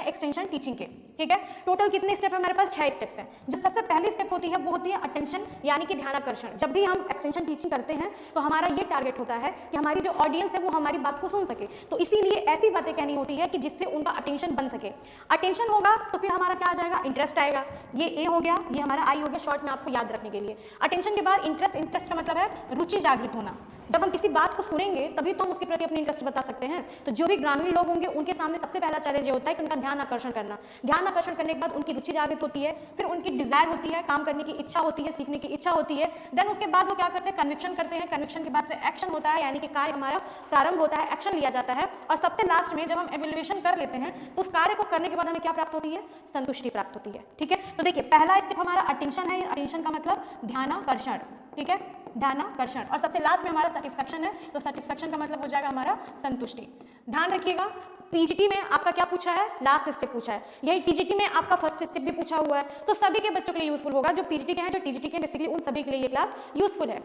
हैं extension teaching के, ठीक है। टोटल कितने स्टेप है हमारे पास? 6 स्टेप्स हैं। जो सबसे पहली स्टेप होती है वो होती है अटेंशन यानी कि ध्यानाकर्षण। जब भी हम एक्सटेंशन टीचिंग करते हैं तो हमारा ये टारगेट होता है कि हमारी जो ऑडियंस है वो हमारी बात को सुन सके, तो इसीलिए ऐसी बातें कहनी होती है कि जिससे उनका अटेंशन बन सके। अटेंशन होगा तो फिर हमारा क्या आ जाएगा? इंटरेस्ट आएगा। ये ए हो गया, ये हमारा आई हो गया शॉर्ट में आपको याद रखने के लिए। अटेंशन के बाद इंटरेस्ट, इंटरेस्ट का मतलब है रुचि जागृत होना। जब हम किसी बात को सुनेंगे तभी तो हम उसके प्रति अपनी इंटरेस्ट बता सकते हैं। तो जो भी ग्रामीण लोग होंगे उनके सामने सबसे पहला चैलेंज ये होता है कि उनका ध्यान आकर्षण करना। ध्यान आकर्षण करने के बाद उनकी रुचि जागृत होती है, फिर उनकी डिजायर होती है, काम करने की इच्छा होती है, सीखने की इच्छा होती है। देन उसके बाद वो क्या करते हैं? कन्विक्शन करते हैं। कन्विक्शन के बाद से एक्शन होता है, यानी कि कार्य हमारा प्रारंभ होता है, एक्शन लिया जाता है। और सबसे लास्ट में जब हम एवेल्युएशन कर लेते हैं तो उस कार्य को करने के बाद हमें क्या प्राप्त होती है? संतुष्टि प्राप्त होती है, ठीक है। तो देखिए पहला स्टेप हमारा अटेंशन है, अटेंशन का मतलब ध्यानाकर्षण, ठीक है, ध्यानाकर्षण। और सबसे लास्ट में हमारा सेटिस्फैक्शन है, तो सेटिस्फैक्शन का मतलब हो जाएगा हमारा संतुष्टि। ध्यान रखिएगा पीजीटी में आपका क्या पूछा है? लास्ट स्टेप पूछा है। यही टीजीटी में आपका फर्स्ट स्टेप भी पूछा हुआ है, तो सभी के बच्चों के लिए यूजफुल होगा। जो पीजीटी के हैं, जो टीजीटी के हैं, बेसिकली उन सभी के लिए ये क्लास यूजफुल है।